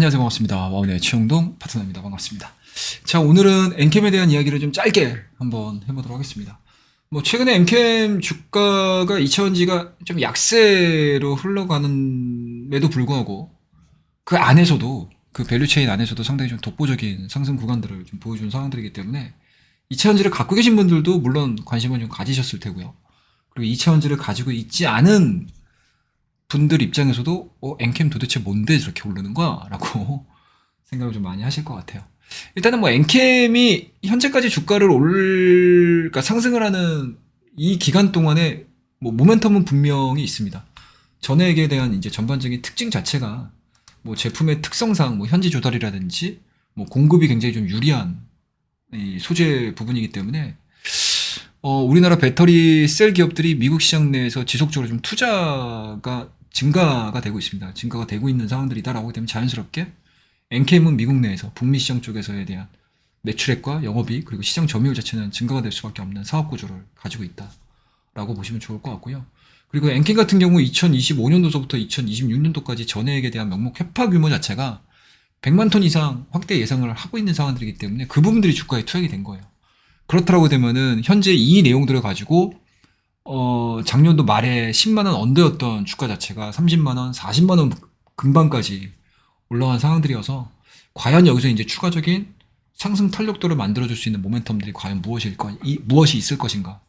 안녕하세요. 반갑습니다. 와운의 최영동 파트너입니다. 반갑습니다. 자, 오늘은 엔캠에 대한 이야기를 좀 짧게 한번 해보도록 하겠습니다. 최근에 엔캠 주가가 2차전지가 좀 약세로 흘러가는에도 불구하고 그 안에서도 그 밸류체인 안에서도 상당히 좀 독보적인 상승 구간들을 좀 보여주는 상황들이기 때문에 2차전지를 갖고 계신 분들도 물론 관심을 좀 가지셨을 테고요. 그리고 2차전지를 가지고 있지 않은 분들 입장에서도 엔캠 도대체 뭔데 저렇게 오르는 거야? 라고 생각을 좀 많이 하실 것 같아요. 일단은 엔캠이 현재까지 주가를 그러니까 상승을 하는 이 기간 동안에 모멘텀은 분명히 있습니다. 전액에 대한 이제 전반적인 특징 자체가 제품의 특성상 현지 조달이라든지 공급이 굉장히 좀 유리한 이 소재 부분이기 때문에 우리나라 배터리 셀 기업들이 미국 시장 내에서 지속적으로 좀 투자가 증가가 되고 있습니다. 증가가 되고 있는 상황들이다라고 되면 자연스럽게 엔캠은 미국 내에서 북미 시장 쪽에서에 대한 매출액과 영업이익 그리고 시장 점유율 자체는 증가가 될 수밖에 없는 사업 구조를 가지고 있다라고 보시면 좋을 것 같고요. 그리고 엔캠 같은 경우 2025년도서부터 2026년도까지 전해액에 대한 명목 회파 규모 자체가 100만 톤 이상 확대 예상을 하고 있는 상황들이기 때문에 그 부분들이 주가에 투약이 된 거예요. 그렇다라고 되면은 현재 이 내용들을 가지고 작년도 말에 10만원 언더였던 주가 자체가 30만원, 40만원 근방까지 올라간 상황들이어서 과연 여기서 이제 추가적인 상승 탄력도를 만들어줄 수 있는 모멘텀들이 과연 무엇이 있을 것인가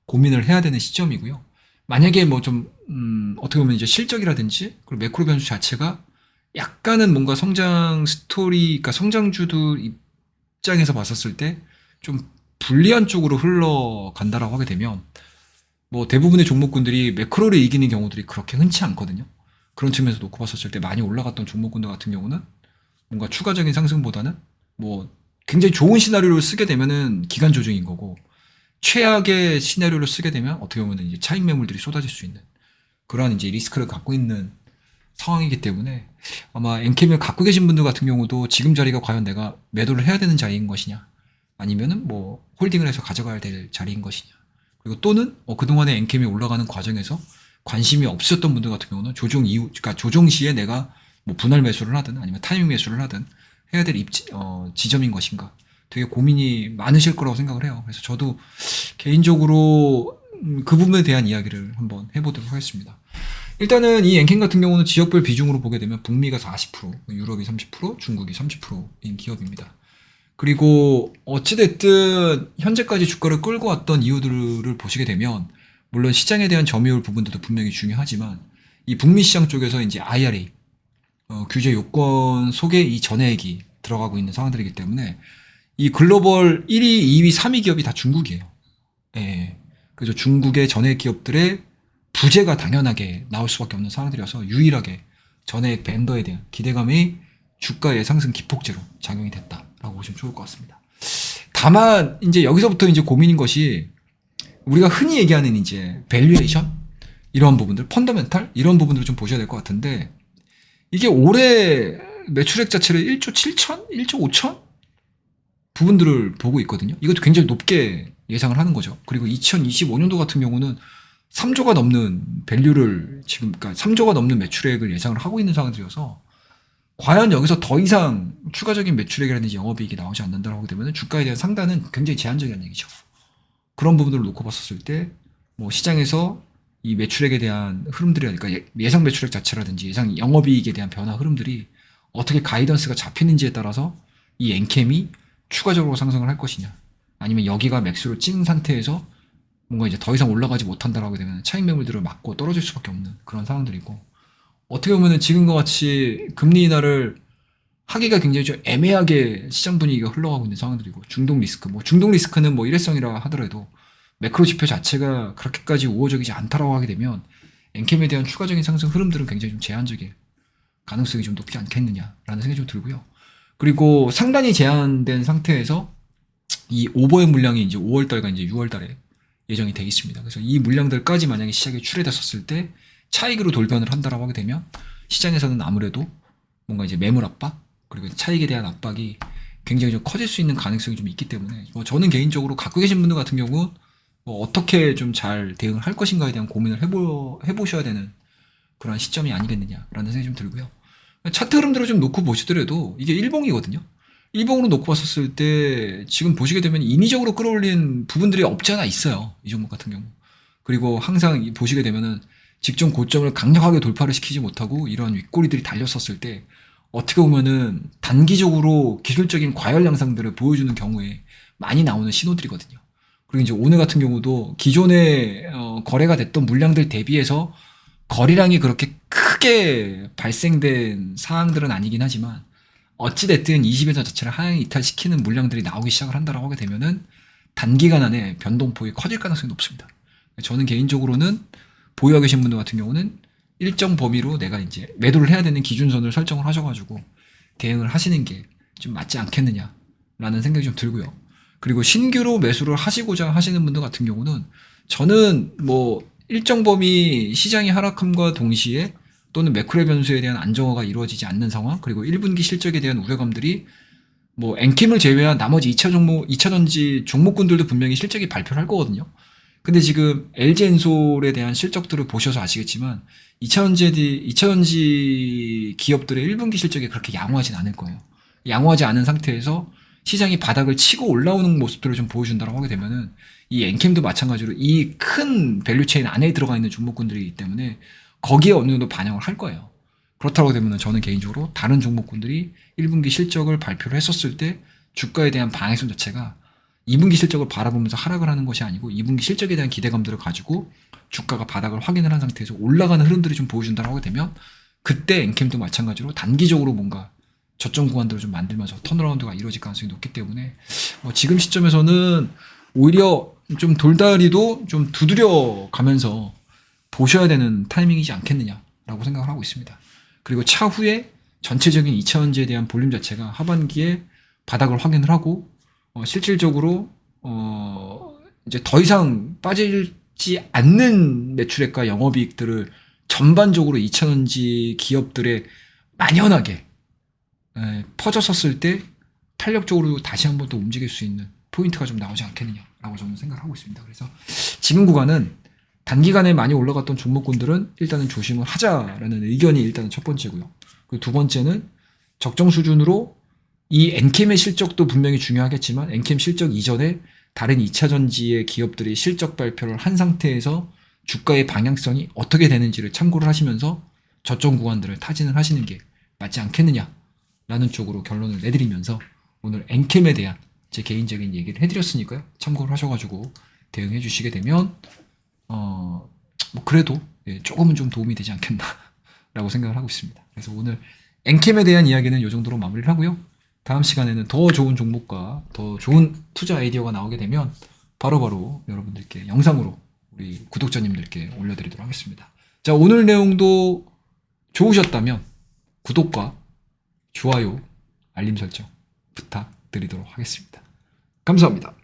고민을 해야 되는 시점이고요. 만약에 어떻게 보면 이제 실적이라든지 그리고 매크로 변수 자체가 약간은 뭔가 성장 스토리, 그러니까 성장주들 입장에서 봤었을 때 좀 불리한 쪽으로 흘러간다라고 하게 되면 대부분의 종목군들이 매크로를 이기는 경우들이 그렇게 흔치 않거든요. 그런 측면에서 놓고 봤었을 때 많이 올라갔던 종목군들 같은 경우는 뭔가 추가적인 상승보다는 굉장히 좋은 시나리오를 쓰게 되면은 기간 조정인 거고 최악의 시나리오를 쓰게 되면 어떻게 보면 이제 차익 매물들이 쏟아질 수 있는 그러한 이제 리스크를 갖고 있는 상황이기 때문에 아마 엔캠을 갖고 계신 분들 같은 경우도 지금 자리가 과연 내가 매도를 해야 되는 자리인 것이냐 아니면은 홀딩을 해서 가져가야 될 자리인 것이냐 그리고 또는 그동안에 엔캠이 올라가는 과정에서 관심이 없었던 분들 같은 경우는 조정 이후, 그러니까 조정 시에 내가 분할 매수를 하든 아니면 타이밍 매수를 하든 해야 될 지점인 것인가 되게 고민이 많으실 거라고 생각을 해요. 그래서 저도 개인적으로 그 부분에 대한 이야기를 한번 해보도록 하겠습니다. 일단은 이 엔캠 같은 경우는 지역별 비중으로 보게 되면 북미가 40%, 유럽이 30%, 중국이 30%인 기업입니다. 그리고 어찌됐든 현재까지 주가를 끌고 왔던 이유들을 보시게 되면 물론 시장에 대한 점유율 부분들도 분명히 중요하지만 이 북미 시장 쪽에서 이제 IRA 규제 요건 속에 이 전해액이 들어가고 있는 상황들이기 때문에 이 글로벌 1위, 2위, 3위 기업이 다 중국이에요. 예. 그래서 중국의 전해액 기업들의 부재가 당연하게 나올 수밖에 없는 상황들이어서 유일하게 전해액 밴더에 대한 기대감이 주가의 상승 기폭제로 작용이 됐다라고 보시면 좋을 것 같습니다. 다만 이제 여기서부터 이제 고민인 것이 우리가 흔히 얘기하는 이제 밸류에이션 이런 부분들, 펀더멘탈 이런 부분들을 좀 보셔야 될 것 같은데 이게 올해 매출액 자체를 1조 7천, 1조 5천 부분들을 보고 있거든요. 이것도 굉장히 높게 예상을 하는 거죠. 그리고 2025년도 같은 경우는 3조가 넘는 밸류를 그러니까 3조가 넘는 매출액을 예상을 하고 있는 상황들이어서 과연 여기서 더 이상 추가적인 매출액이라든지 영업이익이 나오지 않는다고 하게 되면 주가에 대한 상단은 굉장히 제한적이라는 얘기죠. 그런 부분들을 놓고 봤었을 때 시장에서 이 매출액에 대한 흐름들이 그러니까 예상 매출액 자체라든지 예상 영업이익에 대한 변화 흐름들이 어떻게 가이던스가 잡히는지에 따라서 이 엔캠이 추가적으로 상승을 할 것이냐 아니면 여기가 맥스로 찐 상태에서 뭔가 이제 더 이상 올라가지 못한다라고 하게 되면 차익 매물들을 맞고 떨어질 수밖에 없는 그런 상황들이고 어떻게 보면은 지금과 같이 금리 인하를 하기가 굉장히 좀 애매하게 시장 분위기가 흘러가고 있는 상황들이고 중동 리스크 중동 리스크는 일회성이라 하더라도 매크로 지표 자체가 그렇게까지 우호적이지 않다라고 하게 되면 엔캠에 대한 추가적인 상승 흐름들은 굉장히 좀 제한적일 가능성이 좀 높지 않겠느냐라는 생각이 좀 들고요. 그리고 상단이 제한된 상태에서 이 오버의 물량이 이제 5월달과 이제 6월달에 예정이 되어 있습니다. 그래서 이 물량들까지 만약에 시장에 출회됐었을 때 차익으로 돌변을 한다라고 하게 되면 시장에서는 아무래도 뭔가 이제 매물 압박 그리고 차익에 대한 압박이 굉장히 좀 커질 수 있는 가능성이 좀 있기 때문에 저는 개인적으로 갖고 계신 분들 같은 경우 어떻게 좀 잘 대응을 할 것인가에 대한 고민을 해보셔야 되는 그런 시점이 아니겠느냐라는 생각이 좀 들고요. 차트 흐름대로 좀 놓고 보시더라도 이게 일봉이거든요. 일봉으로 놓고 봤었을 때 지금 보시게 되면 인위적으로 끌어올린 부분들이 없지 않아 있어요. 이 종목 같은 경우. 그리고 항상 보시게 되면은 직전 고점을 강력하게 돌파를 시키지 못하고 이런 윗꼬리들이 달렸었을 때 어떻게 보면은 단기적으로 기술적인 과열 양상들을 보여주는 경우에 많이 나오는 신호들이거든요. 그리고 이제 오늘 같은 경우도 기존에 거래가 됐던 물량들 대비해서 거래량이 그렇게 크게 발생된 사항들은 아니긴 하지만 어찌됐든 20일선 자체를 하향 이탈시키는 물량들이 나오기 시작을 한다라고 하게 되면은 단기간 안에 변동폭이 커질 가능성이 높습니다. 저는 개인적으로는 보유하고 계신 분들 같은 경우는 일정 범위로 내가 이제 매도를 해야 되는 기준선을 설정을 하셔가지고 대응을 하시는 게 좀 맞지 않겠느냐라는 생각이 좀 들고요. 그리고 신규로 매수를 하시고자 하시는 분들 같은 경우는 저는 뭐 일정 범위 시장이 하락함과 동시에 또는 매크로 변수에 대한 안정화가 이루어지지 않는 상황, 그리고 1분기 실적에 대한 우려감들이 뭐 엔캠을 제외한 나머지 2차전지 종목군들도 분명히 실적이 발표를 할 거거든요. 근데 지금 LG엔솔에 대한 실적들을 보셔서 아시겠지만 2차전지 기업들의 1분기 실적이 그렇게 양호하진 않을 거예요. 양호하지 않은 상태에서 시장이 바닥을 치고 올라오는 모습들을 좀 보여준다고 하게 되면은 이 엔캠도 마찬가지로 이 큰 밸류체인 안에 들어가 있는 종목군들이기 때문에 거기에 어느 정도 반영을 할 거예요. 그렇다고 되면은 저는 개인적으로 다른 종목군들이 1분기 실적을 발표를 했었을 때 주가에 대한 방해성 자체가 2분기 실적을 바라보면서 하락을 하는 것이 아니고 2분기 실적에 대한 기대감들을 가지고 주가가 바닥을 확인을 한 상태에서 올라가는 흐름들이 좀 보여준다고 하게 되면 그때 엔캠도 마찬가지로 단기적으로 뭔가 저점 구간들을 좀 만들면서 턴어라운드가 이루어질 가능성이 높기 때문에 지금 시점에서는 오히려 좀 돌다리도 좀 두드려 가면서 보셔야 되는 타이밍이지 않겠느냐라고 생각을 하고 있습니다. 그리고 차후에 전체적인 2차전지에 대한 볼륨 자체가 하반기에 바닥을 확인을 하고 실질적으로 이제 더 이상 빠지지 않는 매출액과 영업이익들을 전반적으로 2차전지 기업들에 만연하게 퍼졌었을 때 탄력적으로 다시 한번 또 움직일 수 있는 포인트가 좀 나오지 않겠느냐라고 저는 생각을 하고 있습니다. 그래서 지금 구간은 단기간에 많이 올라갔던 종목군들은 일단은 조심을 하자라는 의견이 일단은 첫 번째고요. 그리고 두 번째는 적정 수준으로 이 엔캠의 실적도 분명히 중요하겠지만 엔캠 실적 이전에 다른 2차전지의 기업들이 실적 발표를 한 상태에서 주가의 방향성이 어떻게 되는지를 참고를 하시면서 저점 구간들을 타진을 하시는 게 맞지 않겠느냐라는 쪽으로 결론을 내드리면서 오늘 엔캠에 대한 제 개인적인 얘기를 해드렸으니까요. 참고를 하셔가지고 대응해 주시게 되면 뭐 그래도 조금은 좀 도움이 되지 않겠나라고 생각을 하고 있습니다. 그래서 오늘 엔캠에 대한 이야기는 이 정도로 마무리를 하고요. 다음 시간에는 더 좋은 종목과 더 좋은 투자 아이디어가 나오게 되면 바로바로 여러분들께 영상으로 우리 구독자님들께 올려드리도록 하겠습니다. 자, 오늘 내용도 좋으셨다면 구독과 좋아요, 알림 설정 부탁드리도록 하겠습니다. 감사합니다.